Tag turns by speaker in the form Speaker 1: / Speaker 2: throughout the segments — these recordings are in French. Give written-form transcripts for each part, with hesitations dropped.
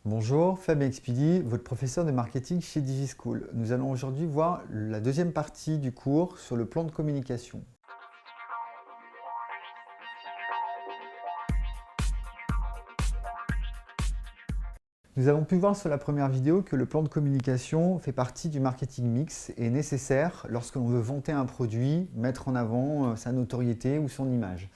Speaker 1: Bonjour, Fabien Expidi, votre professeur de marketing chez DigiSchool. Nous allons aujourd'hui voir la deuxième partie du cours sur le plan de communication. Nous avons pu voir sur la première vidéo que le plan de communication fait partie du marketing mix et est nécessaire lorsque l'on veut vanter un produit, mettre en avant sa notoriété ou son image.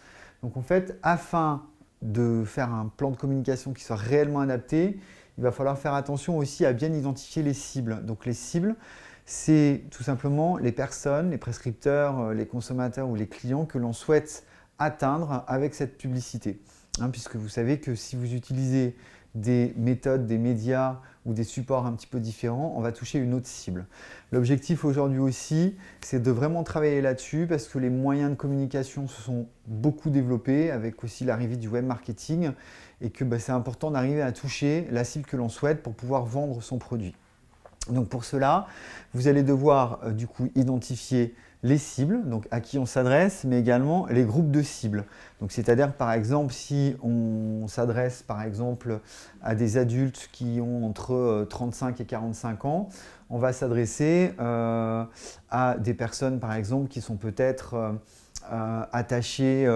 Speaker 1: Donc en fait, afin de faire un plan de communication qui soit réellement adapté, il va falloir faire attention aussi à bien identifier les cibles. Donc les cibles, c'est tout simplement les personnes, les prescripteurs, les consommateurs ou les clients que l'on souhaite atteindre avec cette publicité. Puisque vous savez que si vous utilisez des méthodes, des médias ou des supports un petit peu différents, on va toucher une autre cible. L'objectif aujourd'hui aussi, c'est de vraiment travailler là-dessus parce que les moyens de communication se sont beaucoup développés avec aussi l'arrivée du web marketing et que c'est important d'arriver à toucher la cible que l'on souhaite pour pouvoir vendre son produit. Donc pour cela, vous allez devoir du coup identifier les cibles, donc à qui on s'adresse, mais également les groupes de cibles. Donc c'est-à-dire par exemple si on s'adresse par exemple à des adultes qui ont entre 35 et 45 ans, on va s'adresser à des personnes par exemple qui sont peut-être attachées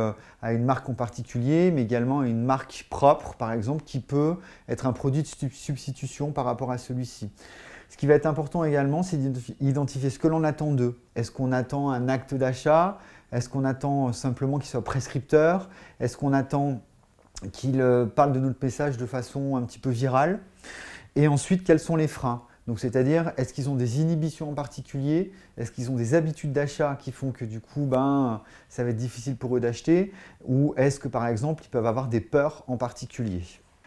Speaker 1: à une marque en particulier, mais également à une marque propre par exemple qui peut être un produit de substitution par rapport à celui-ci. Ce qui va être important également, c'est d'identifier ce que l'on attend d'eux. Est-ce qu'on attend un acte d'achat? Est-ce qu'on attend simplement qu'il soit prescripteur? Est-ce qu'on attend qu'il parle de notre message de façon un petit peu virale? Et ensuite, quels sont les freins? Donc, c'est-à-dire, est-ce qu'ils ont des inhibitions en particulier? Est-ce qu'ils ont des habitudes d'achat qui font que du coup, ça va être difficile pour eux d'acheter? Ou est-ce que par exemple, ils peuvent avoir des peurs en particulier?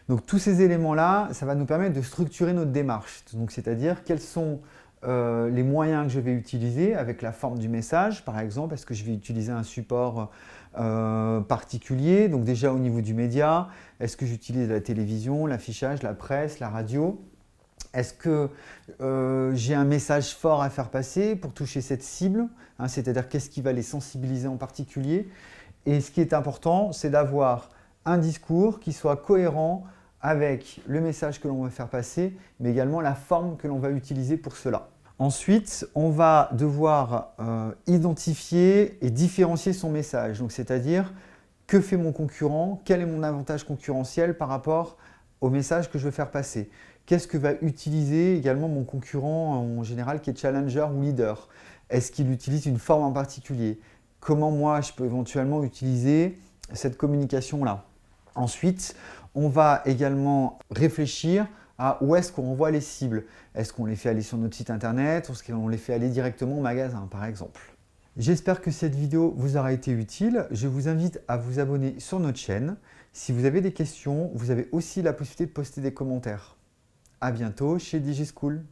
Speaker 1: Donc tous ces éléments-là, ça va nous permettre de structurer notre démarche. Donc c'est-à-dire quels sont les moyens que je vais utiliser avec la forme du message, par exemple, est-ce que je vais utiliser un support particulier, donc déjà au niveau du média, est-ce que j'utilise la télévision, l'affichage, la presse, la radio? Est-ce que j'ai un message fort à faire passer pour toucher cette cible, c'est-à-dire qu'est-ce qui va les sensibiliser en particulier? Et ce qui est important, c'est d'avoir un discours qui soit cohérent avec le message que l'on veut faire passer, mais également la forme que l'on va utiliser pour cela. Ensuite, on va devoir identifier et différencier son message. Donc, c'est-à-dire, que fait mon concurrent? Quel est mon avantage concurrentiel par rapport au message que je veux faire passer? Qu'est-ce que va utiliser également mon concurrent en général qui est challenger ou leader? Est-ce qu'il utilise une forme en particulier? Comment moi, je peux éventuellement utiliser cette communication-là? Ensuite, on va également réfléchir à où est-ce qu'on envoie les cibles. Est-ce qu'on les fait aller sur notre site internet ou est-ce qu'on les fait aller directement au magasin, par exemple? J'espère que cette vidéo vous aura été utile. Je vous invite à vous abonner sur notre chaîne. Si vous avez des questions, vous avez aussi la possibilité de poster des commentaires. À bientôt chez DigiSchool.